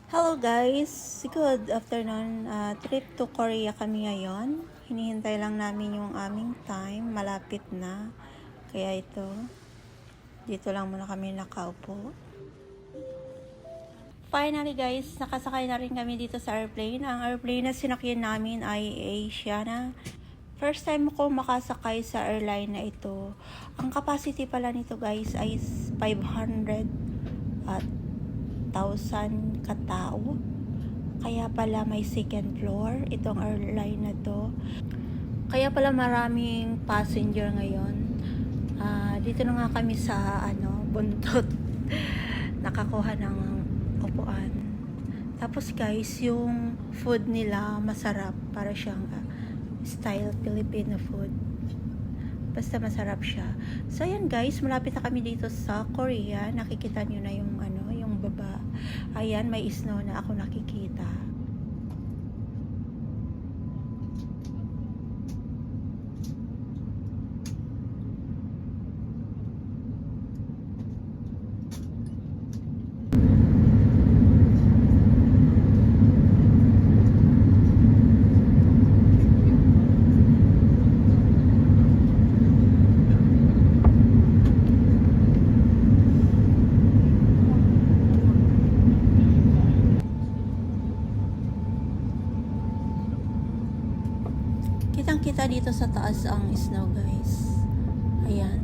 Hello guys! Good afternoon. Trip to Korea kami ngayon. Hinihintay lang namin yung aming time. Malapit na. Kaya dito lang muna kami nakaupo. Finally guys, nakasakay na rin kami dito sa airplane. Ang airplane na sinakyan namin ay Asiana. First time ko makasakay sa airline na ito. Ang capacity pala nito guys ay 500 at 1,000 katao. Kaya pala may second floor itong airline na to. Kaya pala maraming passenger ngayon. Dito na nga kami sa buntot. Nakakuha ng upuan. Tapos guys, yung food nila masarap. Para siyang style Filipino food. Basta masarap siya. So ayan guys, malapit na kami dito sa Korea. Nakikita nyo na yung yung baba. Ayan, may snow na ako nakikita. Kitang-kita dito sa taas ang snow guys. Ayan.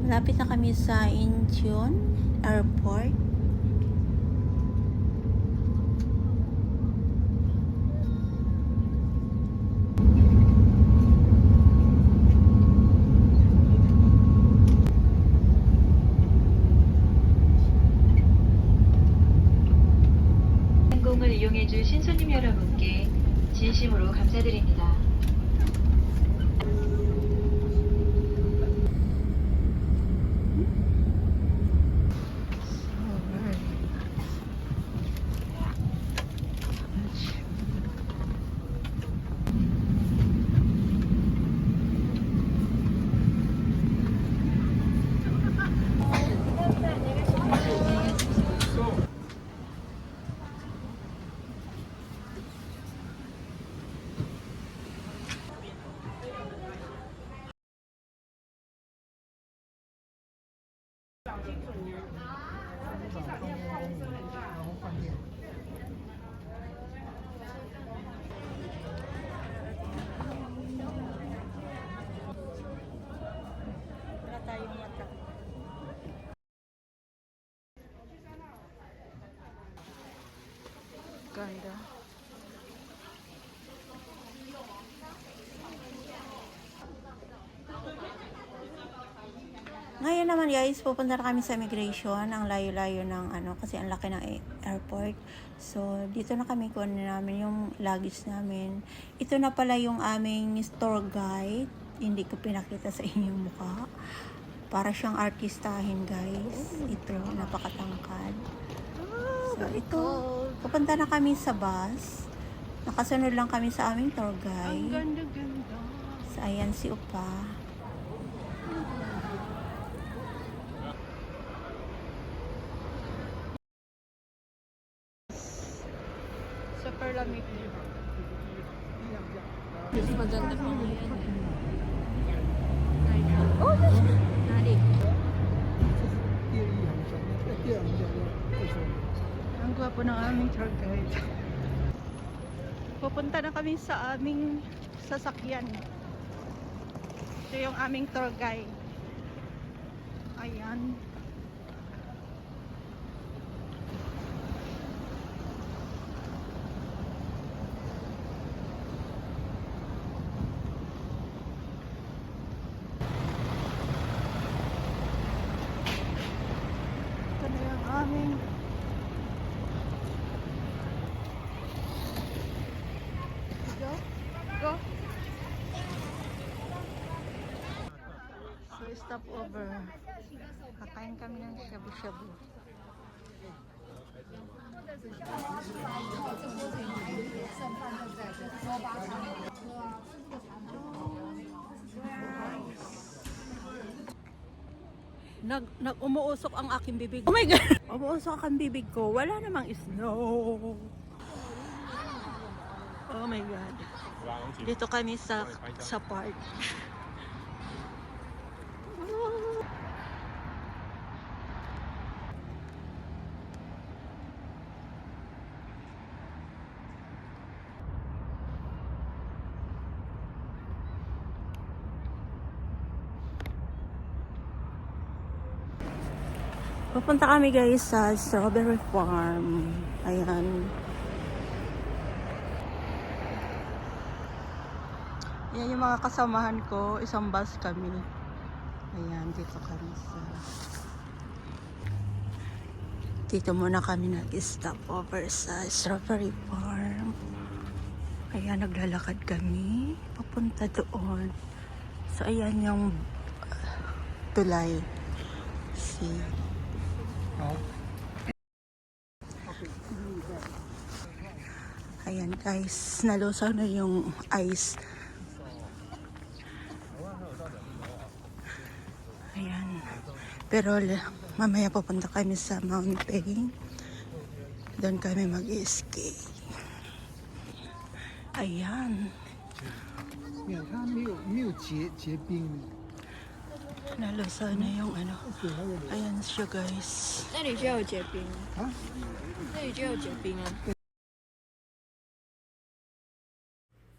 Malapit na kami sa Incheon Airport. 항공을 이용해주신 손님 여러분께 진심으로 감사드립니다. Ganda. Ngayon naman guys, pupunta na kami sa immigration. Ang layo-layo ng kasi ang laki ng airport. So, dito na kami kunin namin yung luggage namin. Ito na pala yung aming tour guide. Hindi ko pinakita sa inyong mukha. Para siyang artistahin guys. Ito, napakatangkad. So, ito, pupunta na kami sa bus. Nakasunod lang kami sa aming tour guide. Ang ganda-ganda. So, ayan si Upa. Super lamig. Maganda pa ngayon. Oh, Nari. ang gwapo ng aming tour guide. Pupunta na kami sa aming sasakyan. Ito yung aming tour guide. Ayan. Ito na yung aming go. Go. So, stop over. Kakain kami ng shabu-shabu. Umuusok ang aking bibig. Oh my God! Umuusok ang bibig ko. Wala namang snow. Oh my God. Dito kami sa park. Pupunta kami guys sa strawberry farm. Ayan. Yan yung mga kasamahan ko. Isang bus kami. Ayan, dito kami sa... Dito muna kami nag-stop over sa strawberry farm. Ayan, naglalakad kami. Papunta doon. So, ayan yung tulay. See. Ayan guys, nalusaw na yung ice. Ayan. Pero mamaya pupunta kami sa mountain. Doon kami mag-ski. Ayan. 没有，它没有结冰。 Nalusaw na yung ano. Ayan siya guys. 那里就有结冰啊？那里就有结冰啊。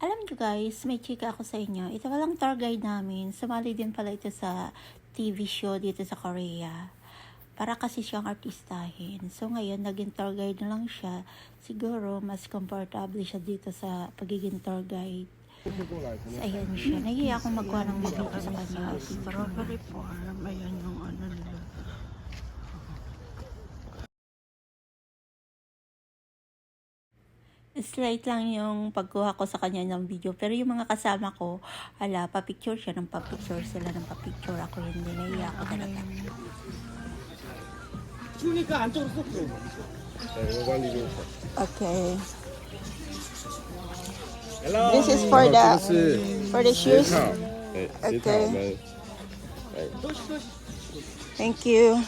Alam nyo guys, may chika ako sa inyo. Ito palang tour guide namin. Sumali din pala ito sa TV show dito sa Korea. Para kasi siyang artistahin. So ngayon, naging tour guide na lang siya. Siguro, mas comfortable siya dito sa pagiging tour guide. So, ayan siya. Nahiya akong magkuha ng video sa kanya. Strawberry farm. Ayan yung ano nila. Slight lang yung pagkuha ko sa kanya ng video. Pero yung mga kasama ko, pa-picture siya ng pa-picture sila ng pa-picture. Ako hindi, nahiya ako talaga. Okay. Hello. This is for the shoes. 对，鞋套我们 Thank you.